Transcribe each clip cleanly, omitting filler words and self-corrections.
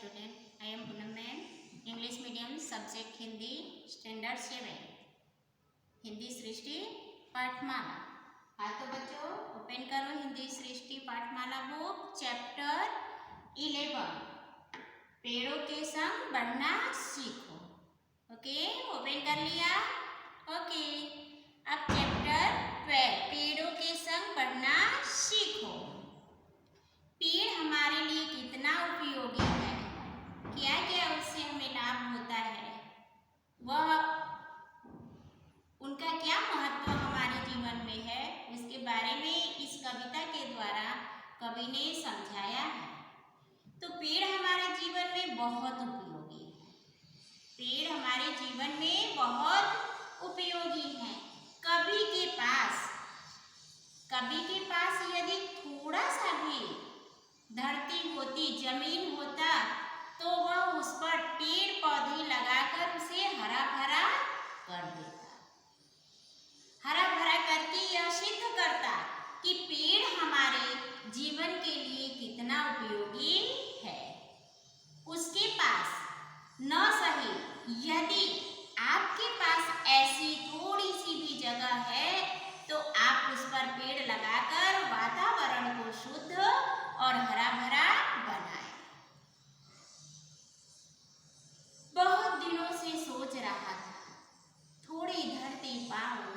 student. I am Poonam ma'am. English medium subject Hindi standard 7. Hindi सृष्टि पाठमाला। हाँ तो बच्चों open करो हिंदी सृष्टि पाठमाला बुक चैप्टर 11 पेड़ों के संग बढ़ना सीखो। ओके ओपन कर लिया। ओके अब चैप्टर 12 पेड़ों के संग बढ़ना सीखो। पेड़ हमारे लिए कितना उपयोगी है, क्या क्या उससे हमें लाभ होता है, वह उनका क्या महत्व हमारे जीवन में है, उसके बारे में इस कविता के द्वारा कवि ने समझाया है। तो पेड़ हमारे जीवन में बहुत उपयोगी है। पेड़ हमारे जीवन में बहुत उपयोगी है। कवि के पास यदि थोड़ा सा भी धरती होती, जमीन होता, तो वह उस पर पेड़ पौधे लगाकर उसे हरा भरा कर देता। हरा भरा करके यह सिद्ध करता कि पेड़ हमारे जीवन के लिए कितना उपयोगी है। उसके पास न सही, यदि आपके पास ऐसी थोड़ी सी भी जगह है तो आप उस पर पेड़ लगाकर वातावरण को शुद्ध और हरा भरा बनाएं। बहुत दिनों से सोच रहा था थोड़ी धरती पाऊं,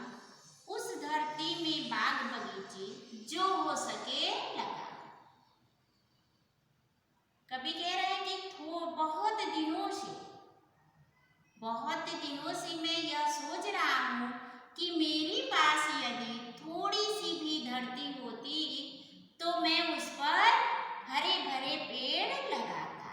उस धरती में बाग बगीचे जो हो सके लगा। कभी कह रहे हैं कि बहुत दिनों से मैं यह सोच रहा हूं कि मेरे पास यदि थोड़ी सी भी धरती होती तो मैं उस पर हरे भरे पेड़ लगाता।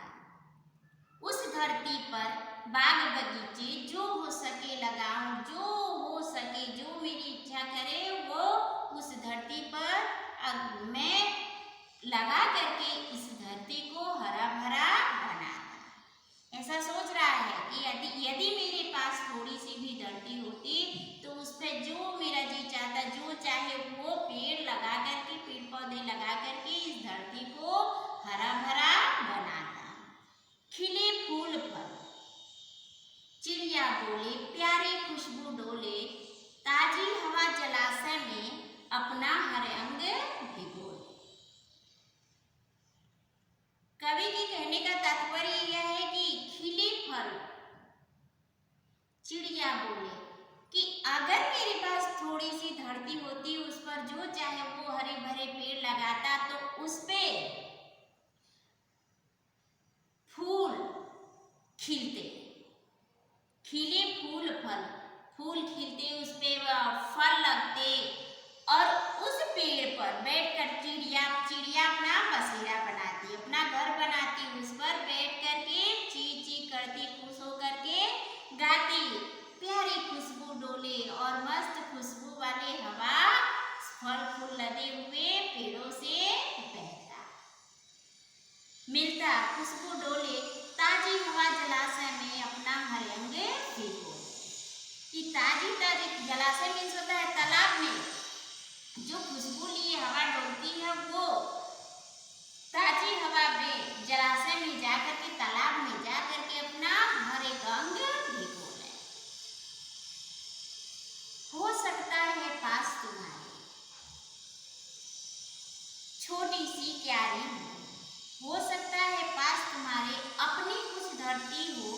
उस धरती पर बाग बगीचे जो हो सके लगाऊं, जो हो सके, जो मेरी इच्छा करे वो उस धरती पर मैं लगा करके इस धरती को हरा भरा बनाता। ऐसा सोच रहा है कि यदि मेरे पास थोड़ी सी भी धरती होती तो उस पर जो मेरा जी चाहता, जो चाहे वो पेड़ लगा करके, पेड़ पौधे लगा करके इस धरती को हरा भरा बनाता। खिले फूल फल, चिड़िया बोले, प्यारी खुशबू डोले, ताजी हवा जलाशय में अपना हर अंग भिगोले। कवि के कहने का तात्पर्य यह है कि खिले फल, चिड़िया बोले कि अगर मेरे पास थोड़ी सी धरती होती, उस पर जो चाहे वो हरे भरे पेड़ लगाता तो उस पे फूल खिलते, खिले फूल फल, फूल खिलते, उस पे फल लगते और उस पेड़ पर बैठकर चिड़िया अपना बसेरा बनाती, अपना घर बनाती, उस पर बैठ करके ची ची करती, खुश हो करके गाती, प्यारी खुशबू डोले और मस्त खुशबू वाले हवा फल फूल लदे हुए पेड़ों से बहता मिलता, खुशबू डोले, ताजी हवा जलाशय में अपना हर अंग भिगो। कि ताजी जलाशय मीन्स होता है तालाब में जो खुशबू लिए हवा डोलती है, वो ताजी हवा में जलाशय में जाकर के, तालाब में जाकर के अपना हर एक अंग भिगो ले। हो सकता है पास तुम्हारे छोटी सी क्यारी हो सकता है पास तुम्हारे अपनी कुछ धरती हो,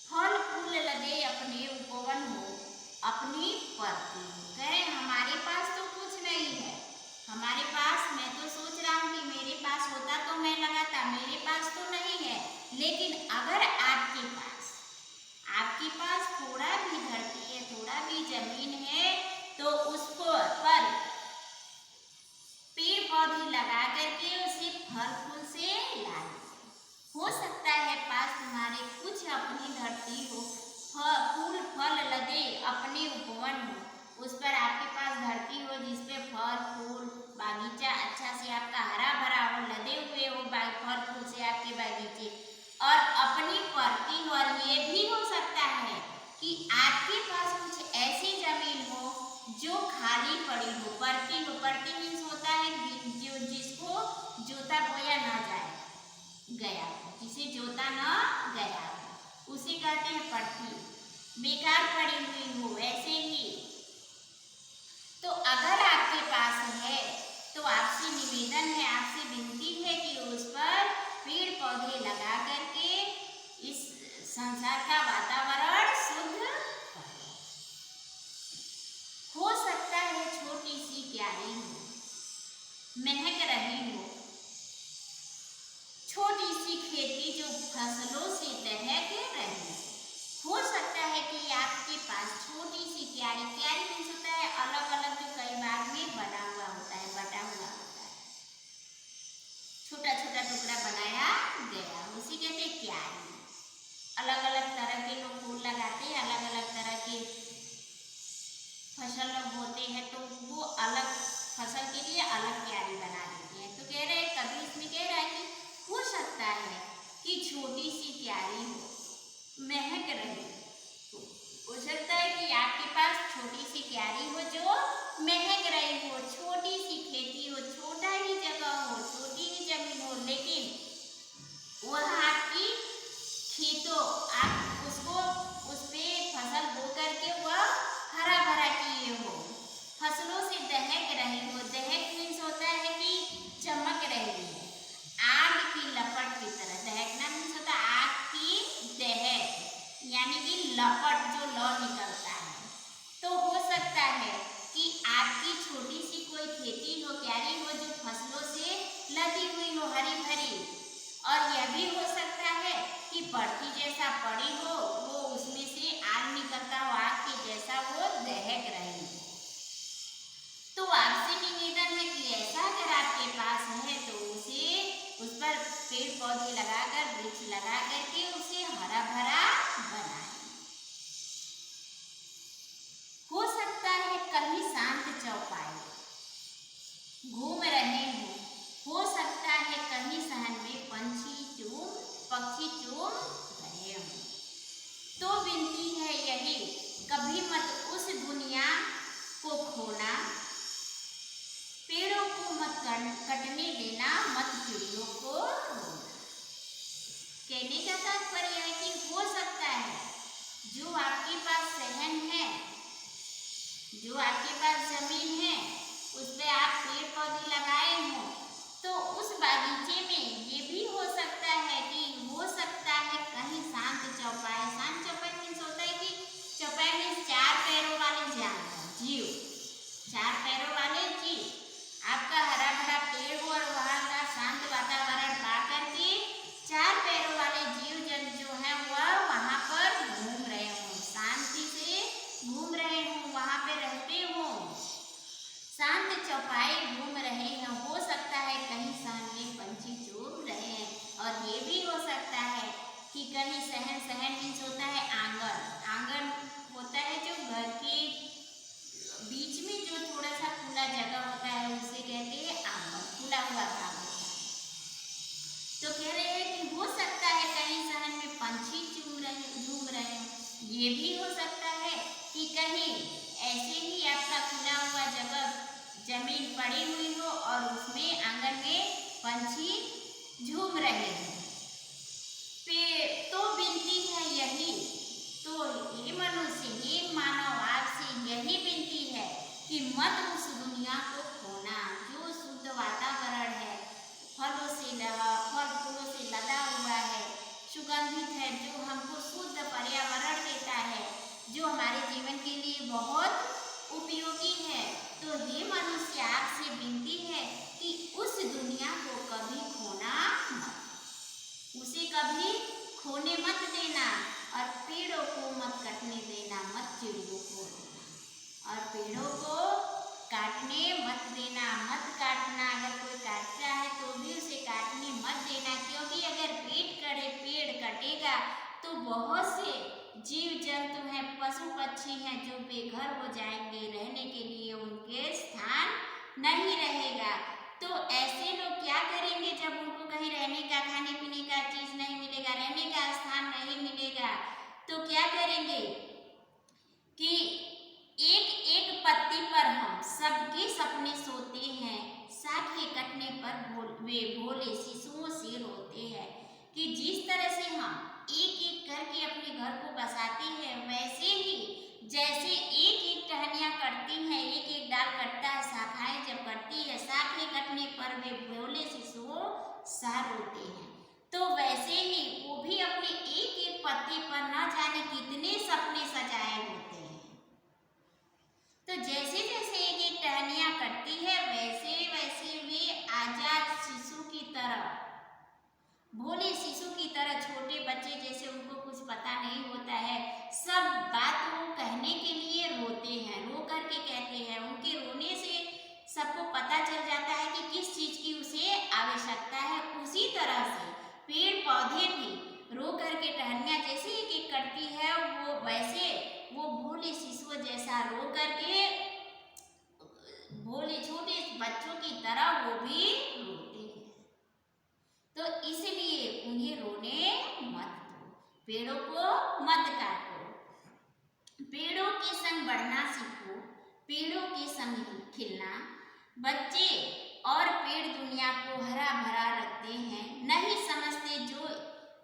फल फूल लदे अपने उपवन हो, अपनी परती हो। कहे हमारे पास तो कुछ नहीं है, हमारे पास, मैं तो सोच रहा हूँ कि मेरे पास होता तो मैं लगाता, मेरे पास तो नहीं है। लेकिन अगर आपके पास थोड़ा भी धरती है, थोड़ा भी जमीन है, तो उस पर पेड़ पौधे लगा करके उसे फल फूल से ला। हो सकता है पास तुम्हारे कुछ अपनी धरती हो, फूल फल लदे अपने उपवन हो, उस पर आपके पास धरती हो जिसपे फल फूल बागीचा अच्छा से आपका हरा भरा हो, लदे हुए हो फल फूल से आपके बागीचे, और अपनी परती हो। और ये भी हो सकता है कि आपके पास कुछ ऐसी जमीन हो जो खाली पड़ी हो, परती हो। परती मीन्स होता है जो जिसको जोता बोया ना जाए, गया जिसे जोता कहते हैं पर्थी, बेकार पड़ी हुई हो ऐसे ही। तो अगर आपके पास है तो आपसे निवेदन है, आपसे विनती है कि उस पर पेड़ पौधे लगा करके इस संसार का वातावरण शुद्ध करें। हो सकता है छोटी सी क्यारी हो, महक रही हो, छोटी सी खेती जो फसलों से दहक रही हो सकता है कि आपके पास छोटी सी क्यारी, क्यारी मीन्स होता है अलग अलग जो कई भाग में बना हुआ होता है, बटा हुआ होता है, छोटा छोटा टुकड़ा बनाया गया, उसी कहते हैं क्यारी। अलग अलग तरह के लोग फूल लगाते हैं, अलग अलग तरह के फसल लोग बोते हैं, तो वो अलग फसल के लिए अलग क्यारी बना देते हैं। तो कह रहे हैं, कभी इसमें कह रहा है कि हो सकता है कि छोटी सी क्यारी हो, महक रही हो सकता है कि आपके पास छोटी सी क्यारी हो जो महक रही हो, छोटी सी खेती हो, छोटा ही जगह हो, छोटी ही जमीन हो, लेकिन वह आपकी खेतों आप उसको उस पे फसल बो करके वह हरा भरा किए हो, फसलों से दहक रही हो। दहक मीन्स होता है कि चमक रही है, आग की लपट की तरह। दहकना मीन्स होता है आग की दहक, यानी कि लपट जो लौ निकलता है। तो हो सकता है कि आपकी छोटी सी कोई खेती हो, क्यारी हो, जो फसलों से लदी हुई हो, हरी भरी, और यह भी हो सकता है कि पर्थी जैसा पड़ी हो, वो उसमें से आग निकलता हो, आग के जैसा वो दहक रही हो। तो आपसे निवेदन है कि ऐसा अगर आपके पास है तो उस पर पेड़ पौधे लगाकर, वृक्ष लगा करके उसे हरा भरा बनाएं। हो सकता है कहीं शांत चौपाई घूम रहे हो सकता है कहीं शहर में पक्षी चूम रहे हो। तो विनती है यही, कभी मत उस दुनिया को खोना, पेड़ों को मत कटने देना, मत चिड़ियों को रोना। कहने का तात्पर्य है कि हो सकता है जो आपके पास सहन है, जो आपके पास जमीन है, उस पे आप पेड़ पौधे लगाए हो, तो उस बागीचे में ये भी हो सकता है कि हो सकता है कहीं शांत चौपाई। शांत चौपाई मीन्स होता है कि चौपाई मीन्स चार पैरों वाले जानवर, जीव, चार पैरों वाले जीव, आपका हरा भरा पेड़ हो और वहाँ का शांत वातावरण पा करके चार पैरों वाले जीव जंतु जो है वह वहाँ पर घूम रहे हों, शांति से घूम रहे हों, वहाँ पे रहते हों, शांत चौपाई घूम रहे हैं। हो सकता है कहीं शहर में पंछी चूम रहे हैं, और ये भी हो सकता है कि कहीं शहर मीन्स होता है आंगन, आंगन होता है जो घर के बीच में जो थोड़ा सा खुला जगह होता है उसे कहते हैं आंगन, खुला हुआ भाग होता है। तो कह रहे हैं कि हो सकता है कहीं शहर में पंछी झूम रहे हैं। ये भी हो सकता है कि कहीं ऐसे ही आपका खुला हुआ जगह जमीन पड़ी हुई हो और उसमें आंगन में पंछी झूम रहे हैं। तो विनती है यही, तो ये मनुष्य, ये मानव, आपसे यही विनती है कि मत उस दुनिया को खोना जो शुद्ध वातावरण है, फल फूलों से लदा हुआ है, सुगंधित है, जो हमको शुद्ध पर्यावरण देता है, जो हमारे जीवन के लिए बहुत उपयोगी है। तो ये मनुष्य आपसे विनती है कि उस दुनिया को कभी खोना मत, उसे कभी खोने मत देना, और पेड़ों को मत कटने देना, मत चिड़ियों को देना, और पेड़ों को काटने मत देना, मत काटना। अगर कोई काटता है तो भी उसे काटने मत देना, क्योंकि अगर पेड़ कटेगा तो बहुत से जीव जंतु हैं, पशु पक्षी हैं जो बेघर हो जाएंगे, रहने के लिए उनके स्थान नहीं रहेगा। तो ऐसे लोग क्या करेंगे जब उनको कहीं रहने का, खाने पीने का चीज नहीं मिलेगा, रहने का स्थान नहीं मिलेगा, तो क्या करेंगे कि एक एक पत्ती पर हम सबके सपने सोते हैं, शाखे कटने पर वे भोले शिशुओं से रोते हैं। कि जिस तरह से हम एक एक करके अपने घर को बसाती है, वैसे ही जैसे एक एक टहनियाँ कटती हैं, एक एक डाल कटता है, शाखाएं जब कटती है, शाखें कटने पर वे भोले शिशुओं सा रोते हैं, तो वैसे ही वो भी अपने एक एक पत्ते पर न जाने कितने सपने सजाए होते हैं। तो जैसे जैसे एक एक टहनियाँ कटती है, वैसे वैसे वे आजाद शिशु की तरह, भोले शिशु की तरह, छोटे बच्चे जैसे उनको कुछ पता नहीं होता है, सब बात वो कहने के लिए रोते हैं, रो करके कहते हैं। उनके रोने से सबको पता चल जाता है कि किस चीज की उसे आवश्यकता है। उसी तरह से पेड़ पौधे भी रो करके टहनियाँ जैसे एक एक कटती है, वो वैसे वो भोले शिशु जैसा रो करके भोले छोटे बच्चों की तरह वो भी रोते हैं। तो इसलिए उन्हें रोने मत दो, पेड़ों को मत काटो, पेड़ों के संग बढ़ना सीखो, पेड़ों के संग खिलना। बच्चे और पेड़ दुनिया को हरा भरा रखते हैं, नहीं समझते जो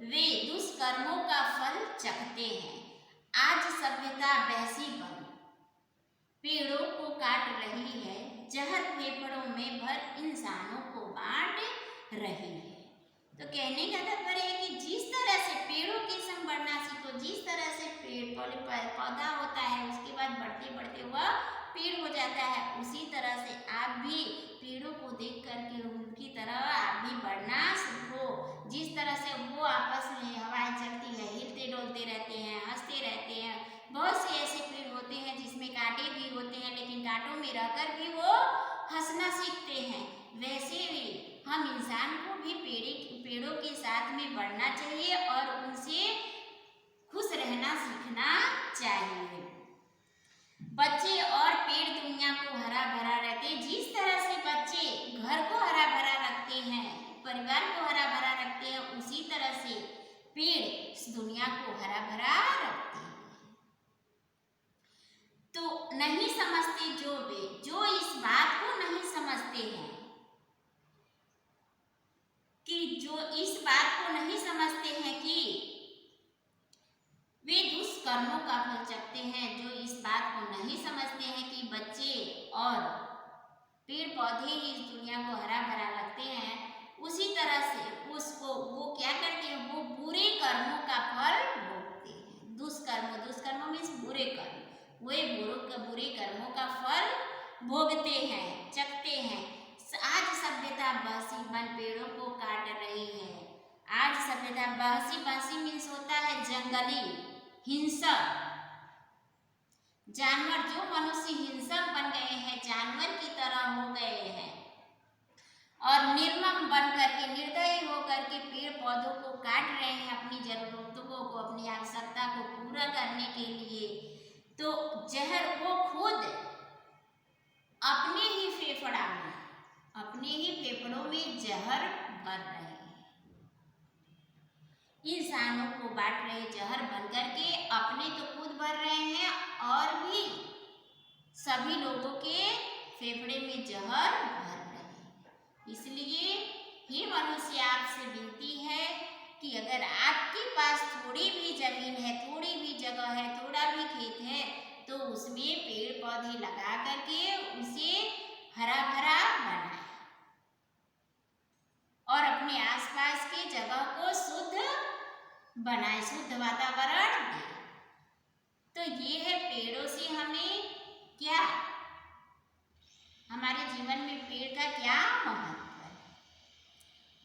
वे दुष्कर्मों का फल चखते हैं। आज सभ्यता वैसी बन पेड़ों को काट रही है, जहर फेफड़ों में भर इंसानों को बांट रही है। तो कहने का तात्पर्य है कि जिस तरह से पेड़ों के संग बढ़ना सीखो, जिस तरह से पेड़ पौधा होता है, उसके बाद बढ़ते बढ़ते वह पेड़ हो जाता है, उसी तरह से आप भी पेड़ों को देख करके उनकी तरह आप भी बढ़ना सीखो। जिस तरह से वो आपस में हवाएं चलती है, हिलते डोलते रहते हैं, हंसते रहते हैं। बहुत से ऐसे पेड़ होते हैं जिसमें कांटे भी होते हैं, लेकिन कांटों में रहकर भी वो हंसना सीखते हैं। वैसे ही हम इंसान को भी पेड़ों के साथ में बढ़ना चाहिए और उनसे खुश रहना सीखना चाहिए। बच्चे और पेड़ दुनिया को हरा भरा रखते हैं। जिस तरह से बच्चे घर को हरा भरा रखते हैं, परिवार को हरा भरा रखते हैं, उसी तरह से पेड़ इस दुनिया को हरा भरा रखते हैं। तो नहीं समझते जो इस बात को नहीं समझते हैं, कि जो इस बात को नहीं समझते हैं कि वे दुष्कर्मों का फल चखते हैं, जो इस बात को नहीं समझते हैं कि बच्चे और पेड़ पौधे ही इस दुनिया को हरा भरा रखते हैं, उसी तरह से वो क्या करते हैं, वो बुरे कर्मों का फल भोगते हैं। दुष्कर्म मीन्स बुरे कर्म, वे बुरे कर्मों का फल भोगते हैं, चखते हैं। आज सभ्यता बहसी बन पेड़ों को काट रही है। आज सभ्यता बहसी मीन्स होता है जंगली हिंसक जानवर, जो मनुष्य हिंसक बन गए हैं, जानवर की तरह हो गए हैं और निर्मम बन करके, निर्दयी हो करके पेड़ पौधों को काट रहे हैं अपनी जरूरतों को, अपनी आवश्यकता को पूरा करने के लिए। तो जहर वो खुद अपने ही फेफड़ों में जहर भर रहे हैं, इंसानों को बांट रहे, जहर बन करके अपने तो खुद भर रहे हैं और भी सभी लोगों के फेफड़े में जहर भर रहे हैं। इसलिए हे मनुष्य, आपसे विनती है कि अगर आपके पास थोड़ी भी जमीन है, थोड़ी भी जगह है, थोड़ा भी खेत है, तो उसमें पेड़ पौधे लगा करके उसे हरा भरा बनाए और अपने आसपास के जगह को शुद्ध बनाए, शुद्ध वातावरण दे। तो ये है पेड़ों से हमें क्या, हमारे जीवन में पेड़ का क्या महत्व है।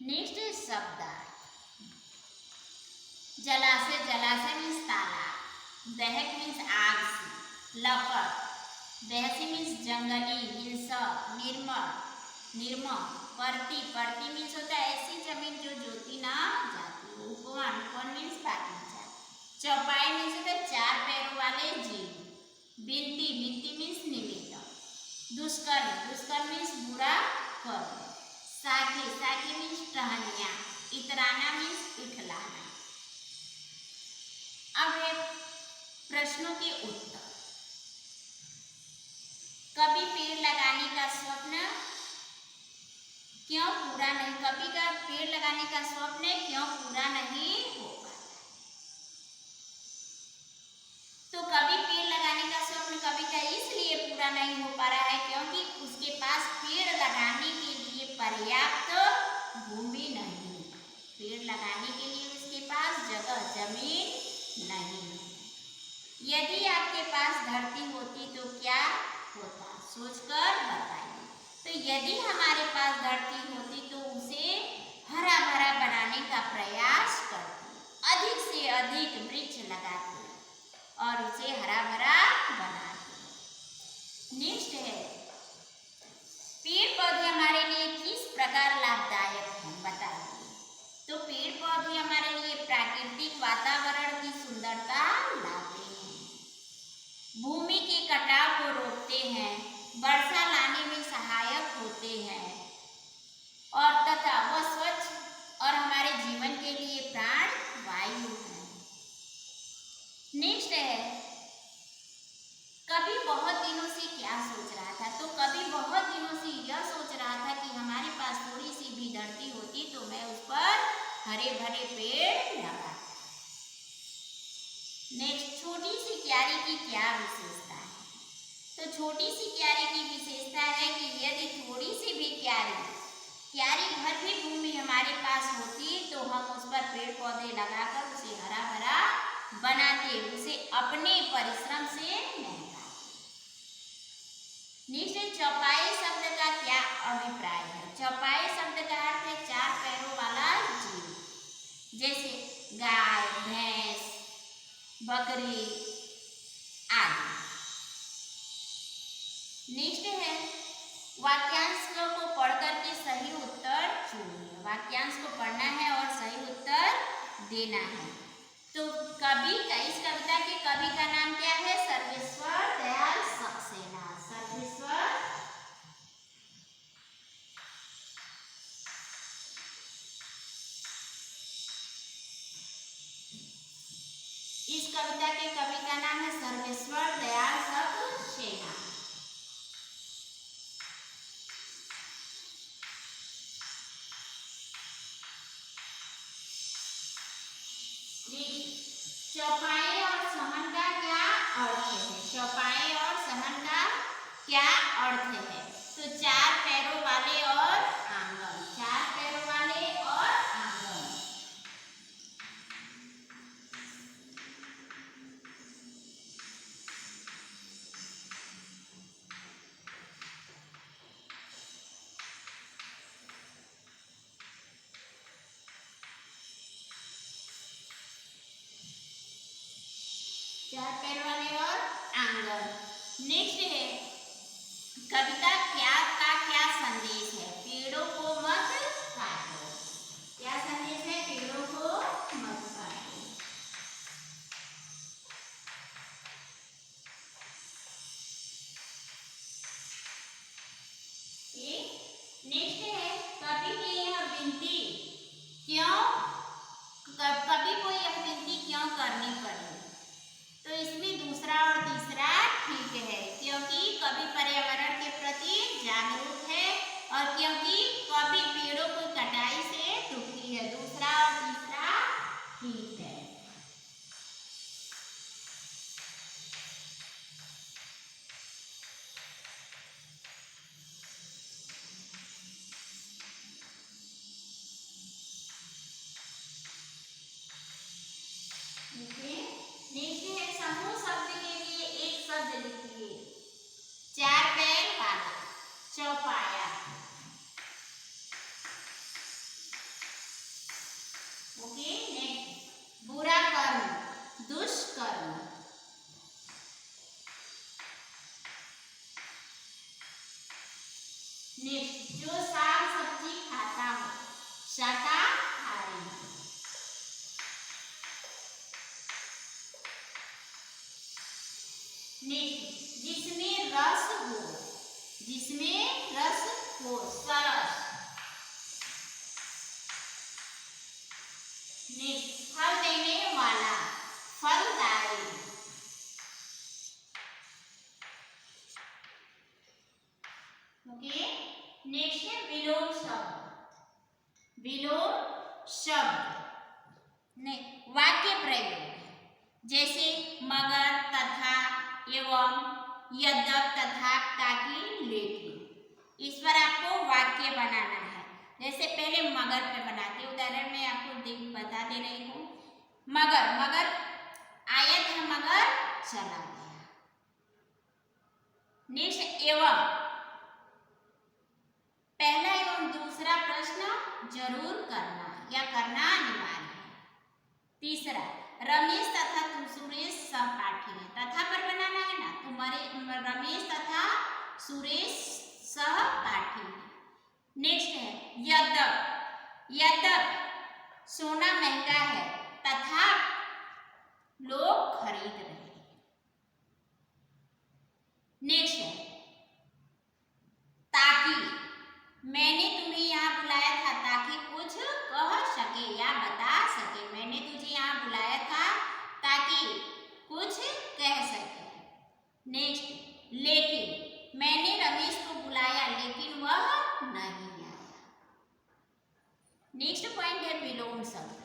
नेक्स्ट शब्द जलाशय मीन्स तालाब, दहक मीन्स आग से, लपट, दहसी मीन्स जंगली हिंसक निर्मम, परती मीन्स होता है ऐसी जमीन जो जोती ना जाती हो, उपवन मीन्स बागीचा, चौपाई मीन्स होता है चार पैरों वाले जीव, बिनती मीन्स निमित्त, दुष्कर्म मीन्स बुरा कर्म, साखी मीन्स टहनिया, इतराना मीन्स इठलाना। अब है प्रश्नों के उत्तर। कभी पेड़ लगाने का स्वप्न क्यों पूरा नहीं, कभी का पेड़ लगाने का स्वप्न क्यों पूरा नहीं हो पाता? पर्याप्त भूमि नहीं, पेड़ लगाने के लिए उसके पास जगह जमीन नहीं। यदि आपके पास धरती होती तो क्या होता, सोचकर बताइए। तो यदि हमारे पास धरती होती तो उसे हरा भरा बनाने का प्रयास करते, अधिक से अधिक वृक्ष लगाते और उसे हरा भरा बनाते। नेक्स्ट है, पेड़ पौधे हमारे लिए किस प्रकार लाभदायक हैं, बताइए। तो पेड़ पौधे हमारे लिए प्राकृतिक वातावरण की सुंदरता लाते हैं, भूमि के कटाव को रोकते हैं, वर्षा लाने में सहायक होते हैं और तथा वह स्वच्छ और हमारे जीवन के लिए प्राण वायु है। नेक्स्ट है, कभी बहुत दिनों से क्या सोच रहा था, तो कभी बहुत दिनों से यह सोच रहा था कि हमारे पास थोड़ी सी भी धरती होती तो मैं उस पर हरे भरे पेड़ लगाता। नेक्स्ट, छोटी सी क्यारी की क्या विशेषता है, तो छोटी सी क्यारी की विशेषता है कि यदि थोड़ी सी भी क्यारी भर भी भूमि हमारे पास होती तो हम उस पर पेड़ पौधे लगाकर उसे हरा भरा बनाते, उसे अपने परिश्रम से महकाते। नीचे चौपाई शब्द का क्या अभिप्राय है, चौपाई शब्द का अर्थ है चार पैरों वाला जीव, जैसे गाय, भैंस, बकरी आदि। नेक्स्ट है, वाक्यांश को पढ़कर के सही उत्तर चुनिए, वाक्यांश को पढ़ना है और सही उत्तर देना है। तो कवि का, इस कविता के कवि का नाम क्या है, सर्वेश्वर दयाल सक्सेना। सर्वेश्वर इस कविता के कवि का नाम है सर्वेश्वर दयाल सक्सेना। चौपाई और सहन का क्या अर्थ है, चौपाई और सहन का क्या अर्थ है, तो चार पैरों वाले और आंगन, चार पैरों वाले और आंगन। चार पैर वाले और आंगन। नेक्स्ट है, कविता क्या का क्या संदेश है, पेड़ों को मत काटो, क्या संदेश है, पेड़ों को मत काटो। नेक्स्ट है, कवि की यह विनती क्यों, कवि को यह विनती क्यों करनी पड़ी, तो इसमें दूसरा और तीसरा ठीक है, क्योंकि कवि पर्यावरण के प्रति जागरूक है और क्योंकि कवि पेड़ों को कटाई से दुखी है, दूसरा और तीसरा ठीक है। नेक्स्ट है, समूह शब्द के लिए एक शब्द लिखिए, चार पैर वाला, चौपाया। ओके, नेक्स्ट, बुरा कर्म, दुष्कर्म। नेक्स्ट, जो साग सब्जी खाता हो, शाकाहारी। नेक्स्ट, जिसमें रस हो, जिसमें रस हो, सरस। नेक्स्ट, फल देने वाला, फलदायी। ओके, नेक्स्ट है विलोम शब्द, विलोम शब्द ने वाक्य प्रयोग, जैसे मगर, तथा, एवं, यद्यप, तथा, ताकि, लेकिन। इस पर आपको वाक्य बनाना है। मगर पे बनाते हैं। उदाहरण में आपको बता दे रही हूँ। मगर, मगर आया था मगर चला गया। नेक्स्ट एवं, पहला एवं दूसरा प्रश्न जरूर करना या करना अनिवार्य है। तीसरा, रमेश तथा सुरेश सहपाठी है। तथा पर बनाना है ना, तुम्हारे रमेश तथा सुरेश सहपाठी है। नेक्स्ट है यद्यप, यद्यप सोना महंगा है तथा लोग खरीद रहे हैं। नेक्स्ट है ताकि, मैंने तुम्हें यहाँ बुलाया था ताकि कुछ कह सके या बता सके। मैंने तुझे यहाँ बुलाया था ताकि कुछ कह सके। नेक्स्ट, लेकिन, मैंने रमेश को बुलाया लेकिन वह नहीं आया। नेक्स्ट पॉइंट है विलोम शब्द।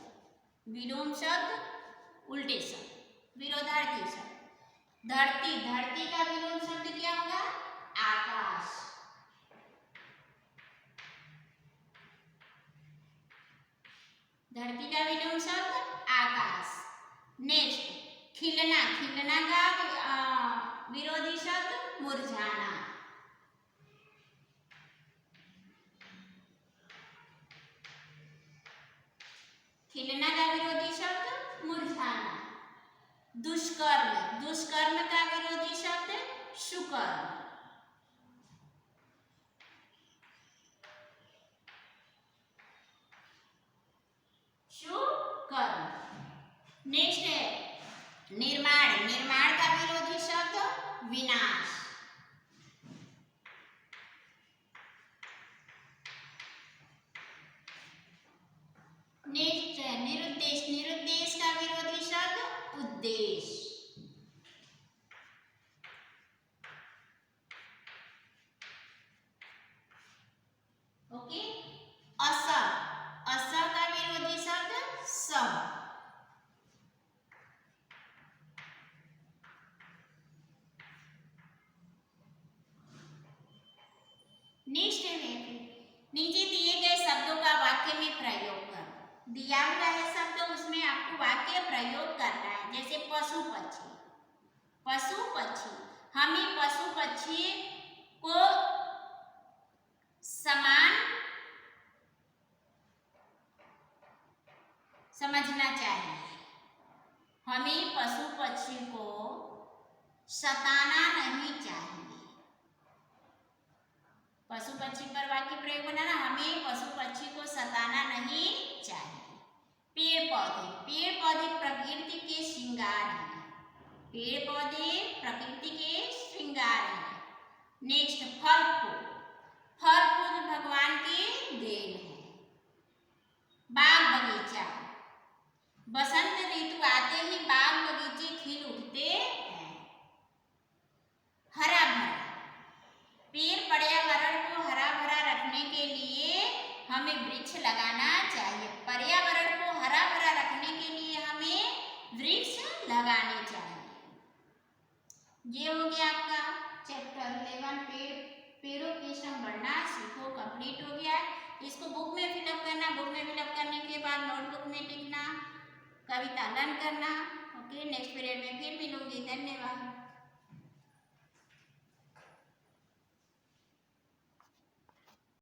विलोम शब्द उल्टे शब्द, विरोधार्थी शब्द। धरती, धरती का विलोम शब्द क्या होगा? आकाश। धरती का विलोम शब्द आकाश। नेक्स्ट, खिलना, खिलना का विरोधी शब्द मुरझाना। खिलना का विरोधी शब्द मुरझाना। दुष्कर्म, दुष्कर्म का विरोधी शब्द सुकर्म। सुकर्म। नेक्स्ट है निर्माण, निर्माण का विरोधी शब्द विनाश। नेक्स्ट है निरुद्देश, निरुद्देश का विरोधी शब्द उद्देश्य। ओके। असर, असर का विरोधी शब्द सब। नेक्स्ट है नीचे दिए गए शब्दों का वाक्य में प्रयोग करो। दिया हुआ है शब्द, उसमें आपको वाक्य प्रयोग करना है। जैसे पशु पक्षी, पशु पक्षी, हमें पशु पक्षी को समान समझना चाहिए। हमें पशु पक्षी को सताना नहीं चाहिए। पशु पक्षी पर वाक्य प्रयोग बनाना, हमें पशु पक्षी को सताना नहीं चाहिए। पेड़ पौधे, पेड़ पौधे प्रकृति के श्रृंगार हैं। पेड़ पौधे प्रकृति के श्रृंगार हैं। नेक्स्ट, फल फूल, फल फूल भगवान की देन है। बाग बगीचा, बसंत ऋतु आते ही बाग बगीचे खिल उठते हैं। हरा भरा, पेड़ पर्यावरण को हरा भरा रखने के लिए हमें वृक्ष लगाना चाहिए। पर्यावरण को हरा भरा रखने के लिए हमें वृक्ष लगाने चाहिए। ये हो गया आपका चैप्टर 11 पेड़ों के संवर्धना सीखो कंप्लीट हो गया। इसको बुक में फिलअप करना, बुक में फिलअप करने के बाद नोटबुक में लिखना, कविता लर्न करना। ओके, नेक्स्ट पीरियड में फिर मिलूंगी। धन्यवाद।